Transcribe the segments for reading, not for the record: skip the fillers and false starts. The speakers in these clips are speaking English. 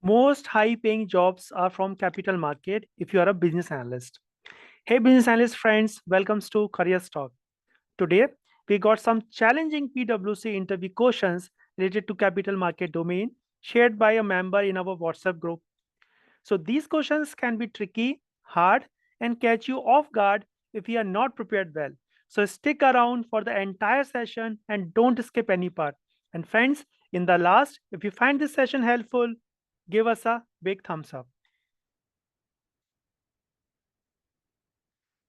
Most high paying jobs are from capital market if you are a business analyst. Hey business analyst friends, welcome to Career Talk. Today we got some challenging PwC interview questions related to capital market domain shared by a member in our WhatsApp group. So these questions can be tricky, hard, and catch you off guard if you are not prepared well. So stick around for the entire session and don't skip any part. And friends, in the last, if you find this session helpful, give us a big thumbs up.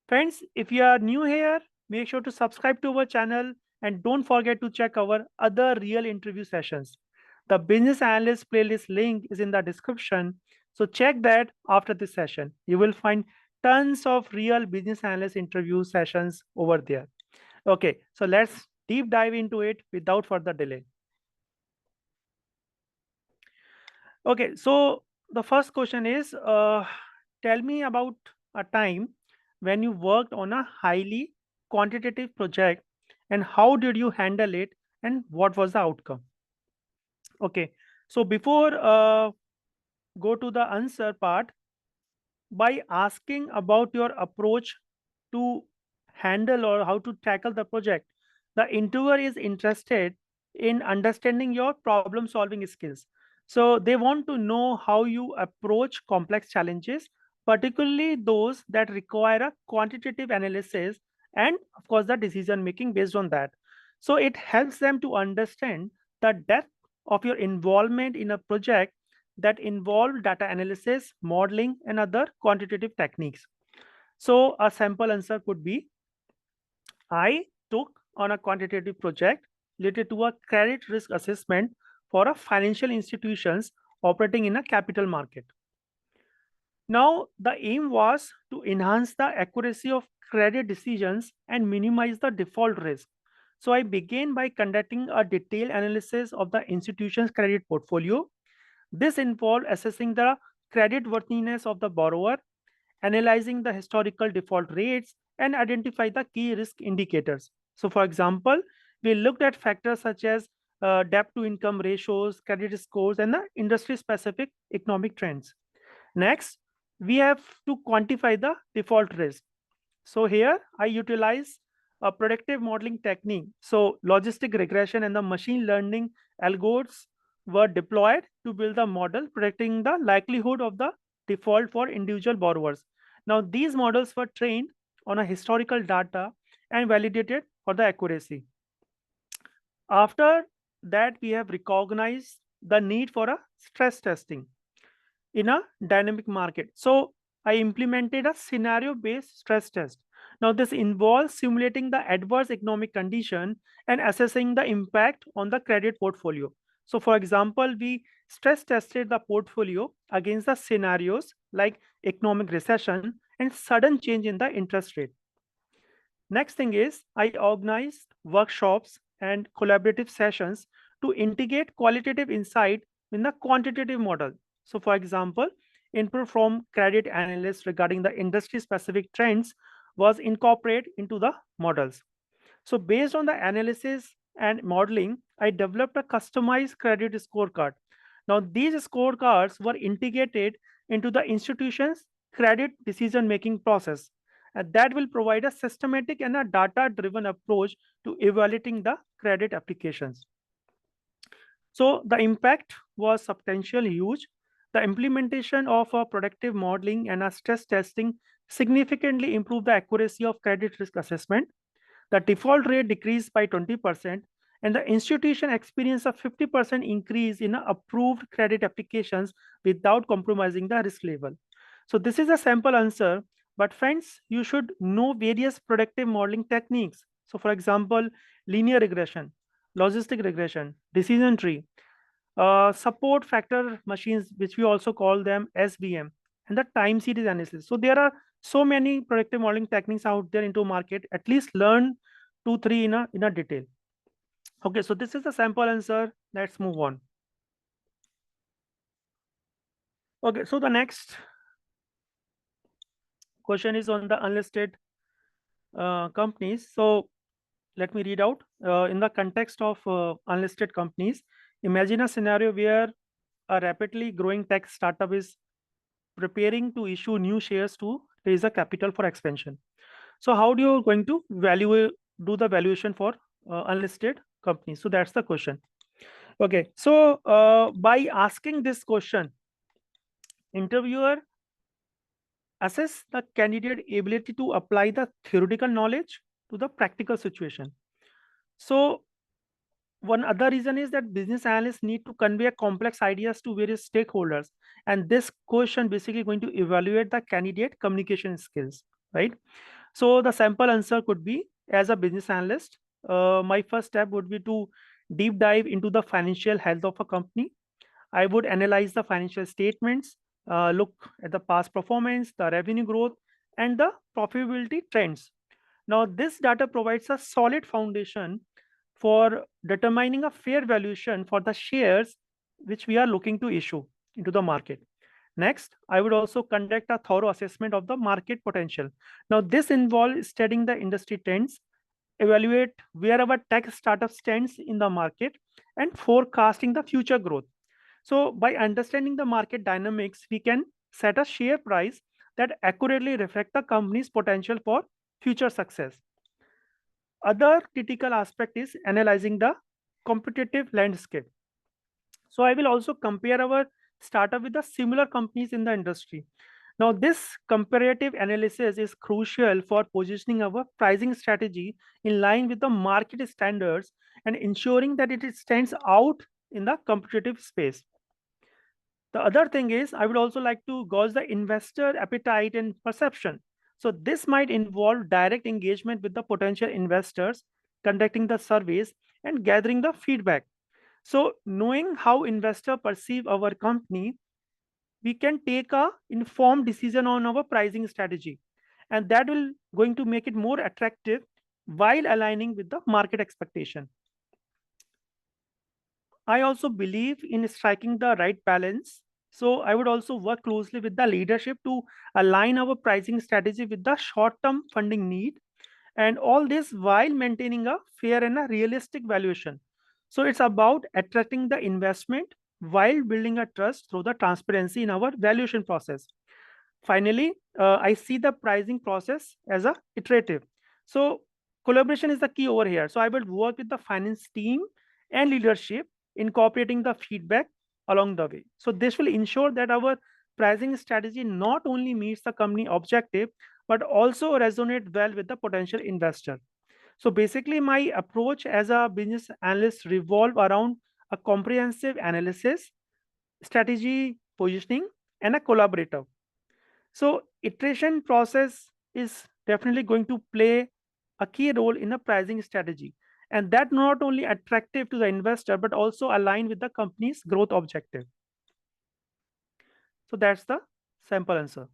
Friends, if you are new here, make sure to subscribe to our channel and don't forget to check our other real interview sessions. The business analyst playlist link is in the description. So check that after this session. You will find tons of real business analyst interview sessions over there. Okay, so let's deep dive into it without further delay. Okay, so the first question is tell me about a time when you worked on a highly quantitative project and how did you handle it and what was the outcome? Okay, so before go to the answer part, by asking about your approach to handle or how to tackle the project, the interviewer is interested in understanding your problem solving skills. So they want to know how you approach complex challenges, particularly those that require a quantitative analysis and of course the decision making based on that. So it helps them to understand the depth of your involvement in a project that involve data analysis, modeling, and other quantitative techniques. So a sample answer could be, I took on a quantitative project related to a credit risk assessment for a financial institutions operating in a capital market. Now, the aim was to enhance the accuracy of credit decisions and minimize the default risk. So I began by conducting a detailed analysis of the institution's credit portfolio. This involved assessing the creditworthiness of the borrower, analyzing the historical default rates, and identify the key risk indicators. So, for example, we looked at factors such as debt to income ratios, credit scores, and the industry specific economic trends. Next, we have to quantify the default risk. So here I utilize a predictive modeling technique. So logistic regression and the machine learning algorithms were deployed to build the model predicting the likelihood of the default for individual borrowers. Now these models were trained on a historical data and validated for the accuracy. After that, we have recognized the need for a stress testing in a dynamic market. So I implemented a scenario based stress test. Now, this involves simulating the adverse economic condition and assessing the impact on the credit portfolio. So, for example, we stress tested the portfolio against the scenarios like economic recession and sudden change in the interest rate. Next thing is I organized workshops and collaborative sessions to integrate qualitative insight in the quantitative model. So, for example, input from credit analysts regarding the industry specific trends was incorporated into the models. So, based on the analysis and modeling, I developed a customized credit scorecard. Now, these scorecards were integrated into the institution's credit decision making process. And that will provide a systematic and a data driven approach to evaluating the credit applications. So the impact was substantially huge. The implementation of a predictive modeling and a stress testing significantly improved the accuracy of credit risk assessment. The default rate decreased by 20%, and the institution experienced a 50% increase in approved credit applications without compromising the risk level. So this is a sample answer, but friends, you should know various predictive modeling techniques. So for example, linear regression, logistic regression, decision tree, support factor machines, which we also call them SVM, and the time series analysis. So there are so many predictive modeling techniques out there into market. At least learn two, three in a detail. Okay, so this is the sample answer. Let's move on. Okay, so the next question is on the unlisted companies. So let me read out. In the context of unlisted companies, imagine a scenario where a rapidly growing tech startup is preparing to issue new shares to raise a capital for expansion. So how do you going to do the valuation for unlisted companies? So that's the question. Okay, so by asking this question, interviewer assess the candidate ability to apply the theoretical knowledge to the practical situation. So one other reason is that business analysts need to convey complex ideas to various stakeholders, and this question basically going to evaluate the candidate communication skills, right? So the sample answer could be, as a business analyst, my first step would be to deep dive into the financial health of a company. I would analyze the financial statements, look at the past performance, the revenue growth, and the profitability trends. Now, this data provides a solid foundation for determining a fair valuation for the shares which we are looking to issue into the market. Next, I would also conduct a thorough assessment of the market potential. Now, this involves studying the industry trends, evaluate where our tech startup stands in the market, and forecasting the future growth. So, by understanding the market dynamics, we can set a share price that accurately reflect the company's potential for future success. Other critical aspect is analyzing the competitive landscape. So I will also compare our startup with the similar companies in the industry. Now, this comparative analysis is crucial for positioning our pricing strategy in line with the market standards and ensuring that it stands out in the competitive space. The other thing is, I would also like to gauge the investor appetite and perception. So this might involve direct engagement with the potential investors, conducting the surveys, and gathering the feedback. So knowing how investors perceive our company, we can take a informed decision on our pricing strategy, and that will going to make it more attractive while aligning with the market expectation. I also believe in striking the right balance. So I would also work closely with the leadership to align our pricing strategy with the short-term funding need, and all this while maintaining a fair and a realistic valuation. So it's about attracting the investment while building a trust through the transparency in our valuation process. Finally, I see the pricing process as a iterative. So collaboration is the key over here. So I will work with the finance team and leadership, incorporating the feedback along the way. So this will ensure that our pricing strategy not only meets the company objective, but also resonate well with the potential investor. So basically, my approach as a business analyst revolve around a comprehensive analysis, strategy, positioning, and a collaborator. So iteration process is definitely going to play a key role in a pricing strategy, and that not only attractive to the investor but also align with the company's growth objective. So that's the sample answer.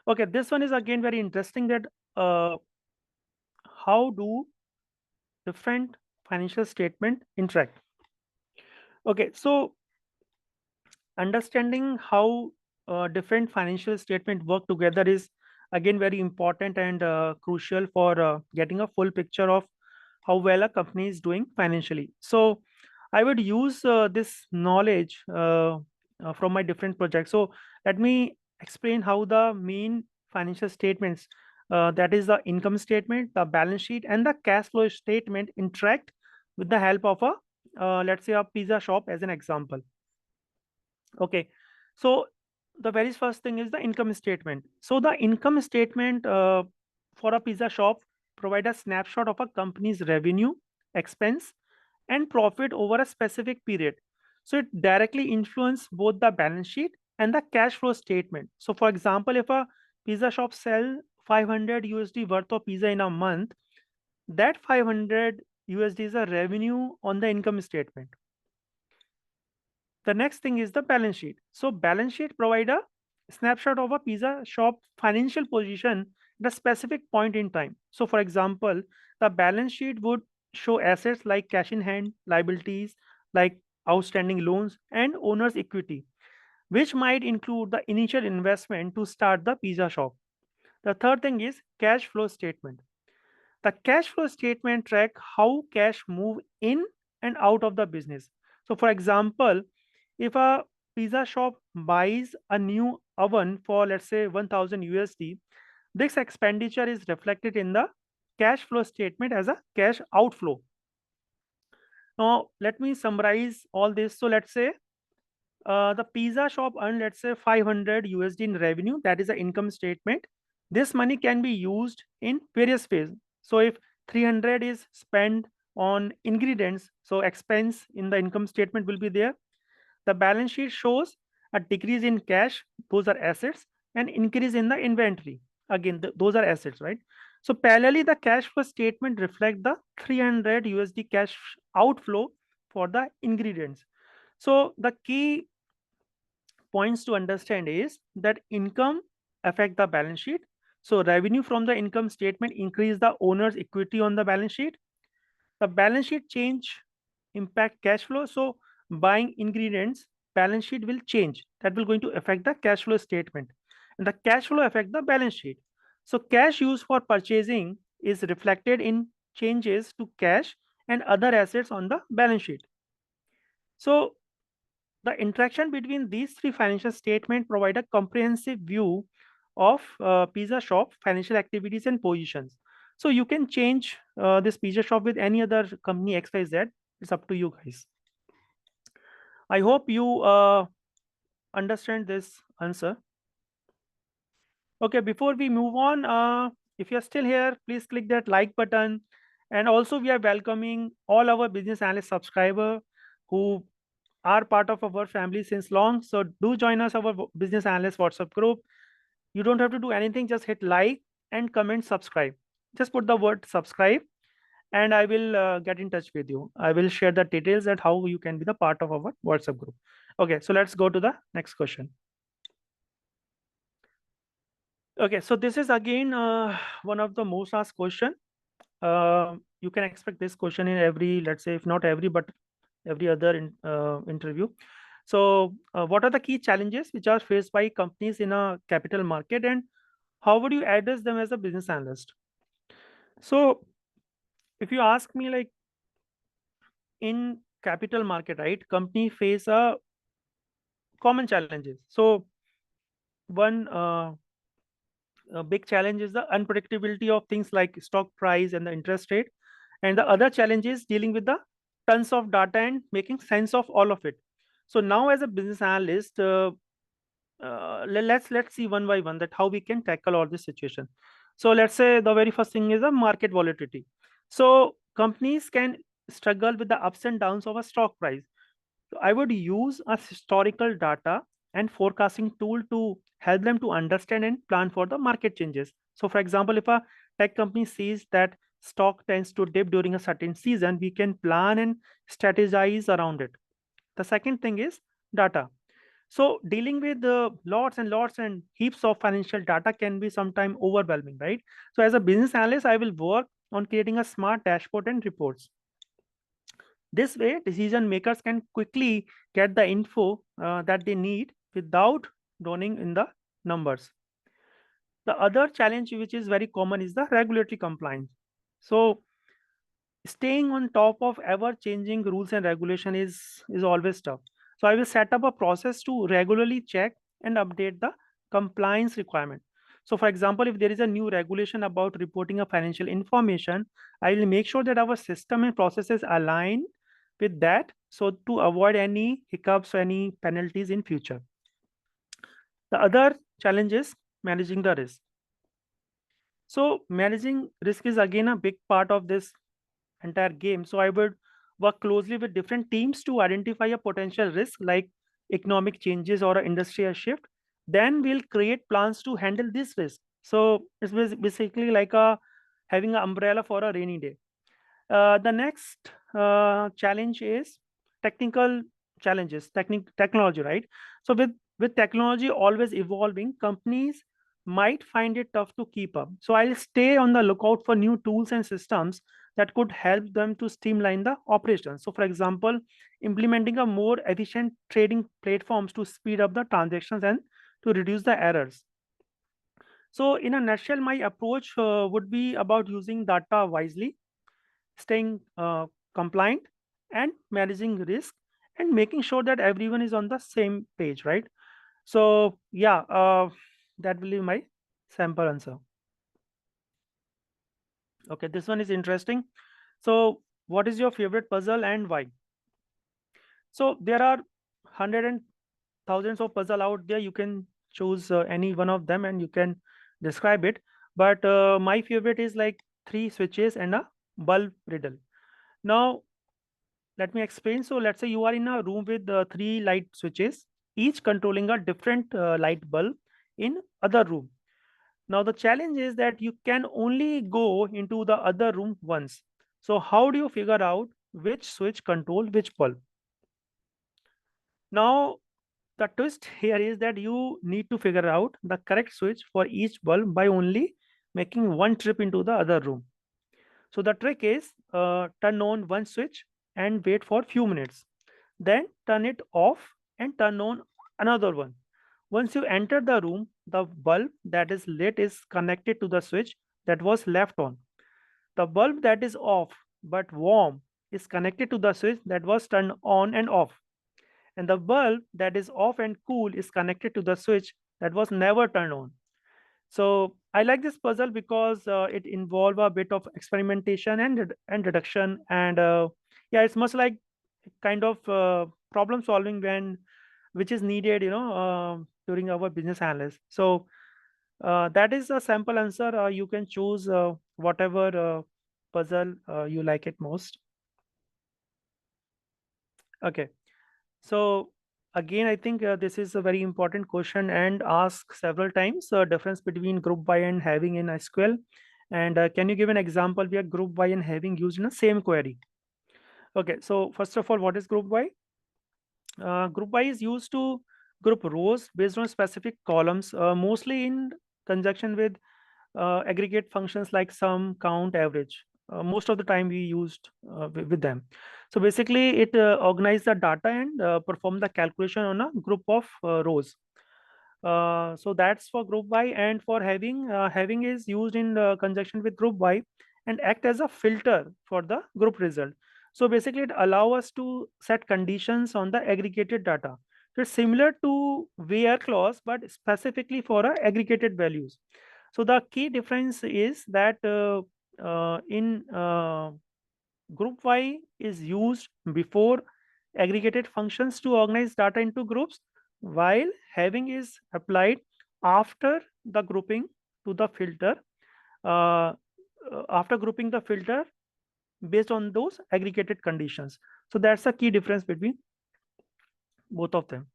Okay, this one is again very interesting, that how do different financial statement interact? Okay, so understanding how different financial statement work together is again very important and crucial for getting a full picture of how well a company is doing financially. So I would use this knowledge from my different projects. So let me explain how the main financial statements, that is the income statement, the balance sheet, and the cash flow statement interact with the help of a let's say a pizza shop as an example. Okay, so the very first thing is the income statement. So the income statement for a pizza shop provide a snapshot of a company's revenue, expense, and profit over a specific period. So it directly influence both the balance sheet and the cash flow statement. So for example, if a pizza shop sell 500 USD worth of pizza in a month, that 500 USD is a revenue on the income statement. The next thing is the balance sheet. So balance sheet provide a snapshot of a pizza shop financial position at a specific point in time. So for example, the balance sheet would show assets like cash in hand, liabilities like outstanding loans, and owner's equity, which might include the initial investment to start the pizza shop. The third thing is cash flow statement. The cash flow statement track how cash move in and out of the business. So for example, if a pizza shop buys a new oven for, let's say, 1000 USD, this expenditure is reflected in the cash flow statement as a cash outflow. Now let me summarize all this. So let's say the pizza shop earned, let's say, 500 USD in revenue. That is the income statement. This money can be used in various ways. So if 300 is spent on ingredients, so expense in the income statement will be there. The balance sheet shows a decrease in cash, those are assets, and increase in the inventory. Again, those are assets, right? So parallelly, the cash flow statement reflect the 300 USD cash outflow for the ingredients. So the key points to understand is that income affect the balance sheet. So revenue from the income statement increase the owner's equity on the balance sheet. The balance sheet change impact cash flow. So buying ingredients, balance sheet will change. That will going to affect the cash flow statement, and the cash flow affect the balance sheet. So cash used for purchasing is reflected in changes to cash and other assets on the balance sheet. So the interaction between these three financial statements provide a comprehensive view of pizza shop financial activities and positions. So you can change this pizza shop with any other company XYZ. It's up to you guys. I hope you understand this answer. Okay, before we move on, if you're still here, please click that like button. And also, we are welcoming all our business analyst subscriber who are part of our family since long. So do join us our business analyst WhatsApp group. You don't have to do anything, just hit like and comment subscribe. Just put the word subscribe and I will get in touch with you. I will share the details at how you can be the part of our WhatsApp group. Okay, so let's go to the next question. Okay, so this is again one of the most asked question. You can expect this question in every, let's say, if not every, but every other interview. So, what are the key challenges which are faced by companies in a capital market, and how would you address them as a business analyst? So, if you ask me, like in capital market, right, company face a common challenges. So, one big challenge is the unpredictability of things like stock price and the interest rate, and the other challenge is dealing with the tons of data and making sense of all of it. So now, as a business analyst, let's see one by one that how we can tackle all this situation. So let's say the very first thing is the market volatility. So companies can struggle with the ups and downs of a stock price. So I would use a historical data and forecasting tool to help them to understand and plan for the market changes. So for example, if a tech company sees that stock tends to dip during a certain season, we can plan and strategize around it. The second thing is data. So dealing with lots and lots and heaps of financial data can be sometimes overwhelming, right? So as a business analyst, I will work on creating a smart dashboard and reports. This way, decision makers can quickly get the info that they need without drowning in the numbers. The other challenge, which is very common, is the regulatory compliance. So staying on top of ever changing rules and regulation is always tough. So I will set up a process to regularly check and update the compliance requirement. So for example, if there is a new regulation about reporting of financial information, I will make sure that our system and processes align with that, so to avoid any hiccups or any penalties in future. The other challenge is managing the risk. So managing risk is again a big part of this entire game. So I would work closely with different teams to identify a potential risk like economic changes or an industrial shift. Then we'll create plans to handle this risk. So it's basically like a having an umbrella for a rainy day. The next challenge is technical challenges, technology, right? So with technology always evolving, companies might find it tough to keep up. So I'll stay on the lookout for new tools and systems that could help them to streamline the operations. So for example, implementing a more efficient trading platforms to speed up the transactions and to reduce the errors. So in a nutshell, my approach would be about using data wisely, staying compliant, and managing risk, and making sure that everyone is on the same page, right? So yeah, that will be my sample answer. Okay, this one is interesting. So what is your favorite puzzle and why? So there are hundred and thousands of puzzle out there. You can choose any one of them and you can describe it. But my favorite is like three switches and a bulb riddle. Now let me explain. So let's say you are in a room with three light switches, each controlling a different light bulb in other room. Now the challenge is that you can only go into the other room once. So how do you figure out which switch control which bulb? Now the twist here is that you need to figure out the correct switch for each bulb by only making one trip into the other room. So the trick is turn on one switch and wait for few minutes. Then turn it off and turn on another one. Once you enter the room, the bulb that is lit is connected to the switch that was left on. The bulb that is off but warm is connected to the switch that was turned on and off. And the bulb that is off and cool is connected to the switch that was never turned on. So I like this puzzle because it involve a bit of experimentation and deduction, and yeah, it's much like kind of problem solving when which is needed, during our business analyst. So that is a sample answer. You can choose whatever puzzle you like it most. Okay. So again, I think this is a very important question and asked several times. Difference between group by and having in SQL. And can you give an example where group by and having used in the same query? Okay, so first of all, what is group by? Group by is used to group rows based on specific columns, mostly in conjunction with aggregate functions like sum, count, average. Most of the time we used with them. So basically it organizes the data and perform the calculation on a group of rows. So that's for group by. And for having, having is used in conjunction with group by and act as a filter for the group result. So basically it allow us to set conditions on the aggregated data. So it's similar to where clause but specifically for aggregated values. So the key difference is that in group Y is used before aggregated functions to organize data into groups, while having is applied after the grouping to the filter, uh, after grouping the filter based on those aggregated conditions. So that's the key difference between both of them.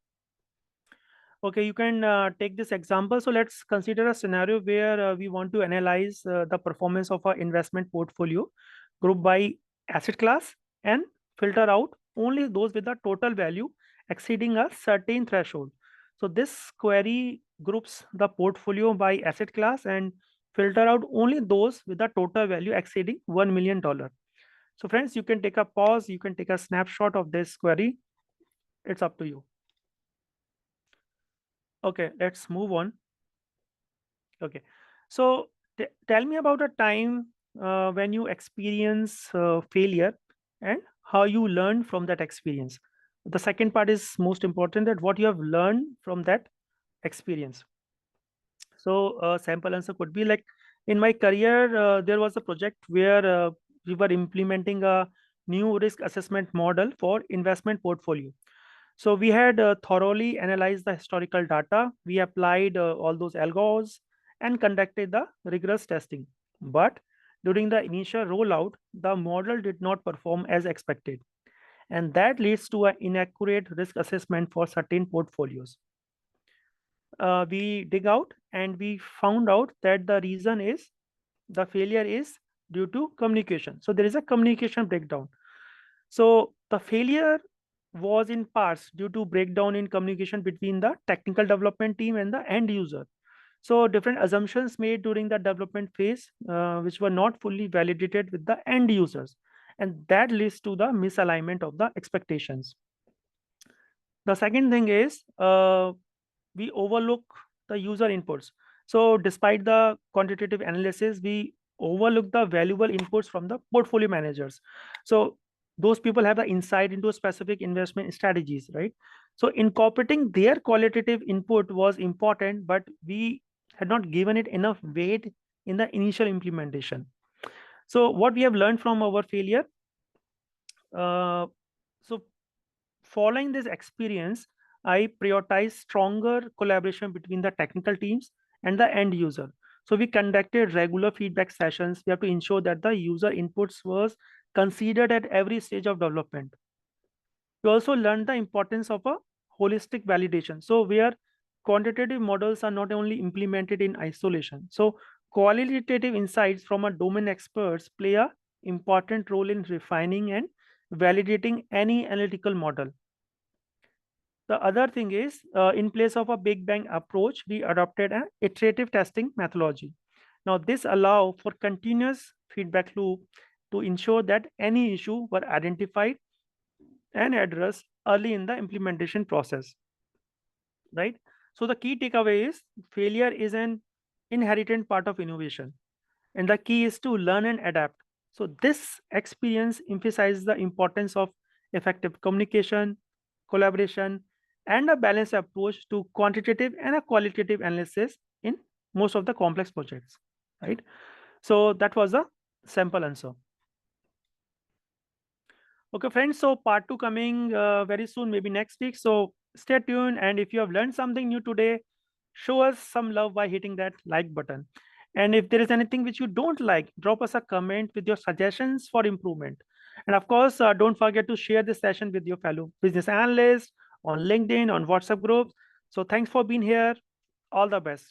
Okay, you can take this example. So let's consider a scenario where we want to analyze the performance of our investment portfolio group by asset class and filter out only those with a total value exceeding a certain threshold. So this query groups the portfolio by asset class and filter out only those with a total value exceeding $1 million. So friends, you can take a pause, you can take a snapshot of this query. It's up to you. Okay, let's move on. Okay. So tell me about a time when you experience failure and how you learn from that experience. The second part is most important, that what you have learned from that experience. So sample answer could be like, in my career, there was a project where we were implementing a new risk assessment model for investment portfolio. So we had thoroughly analyzed the historical data. We applied all those algos and conducted the rigorous testing. But during the initial rollout, the model did not perform as expected. And that leads to an inaccurate risk assessment for certain portfolios. We dig out and we found out that the reason is the failure is due to communication. So there is a communication breakdown. So the failure was in parts due to breakdown in communication between the technical development team and the end user. So different assumptions made during the development phase, which were not fully validated with the end users, and that leads to the misalignment of the expectations. The second thing is we overlook the user inputs. So despite the quantitative analysis, we overlook the valuable inputs from the portfolio managers. So those people have the insight into specific investment strategies, right? So incorporating their qualitative input was important, but we had not given it enough weight in the initial implementation. So what we have learned from our failure, uh, so following this experience, I prioritize stronger collaboration between the technical teams and the end user. So we conducted regular feedback sessions. We have to ensure that the user inputs was considered at every stage of development. We also learned the importance of a holistic validation. So where quantitative models are not only implemented in isolation. So qualitative insights from a domain experts play a important role in refining and validating any analytical model. The other thing is, in place of a big bang approach, we adopted an iterative testing methodology. Now, this allow for continuous feedback loop to ensure that any issue were identified and addressed early in the implementation process, right? So the key takeaway is failure is an inherent part of innovation, and the key is to learn and adapt. So this experience emphasizes the importance of effective communication, collaboration, and a balanced approach to quantitative and a qualitative analysis in most of the complex projects, right? So that was a sample answer. Okay, friends. So part two coming very soon, maybe next week. So stay tuned. And if you have learned something new today, show us some love by hitting that like button. And if there is anything which you don't like, drop us a comment with your suggestions for improvement. And of course, don't forget to share this session with your fellow business analysts on LinkedIn, on WhatsApp groups. So thanks for being here. All the best.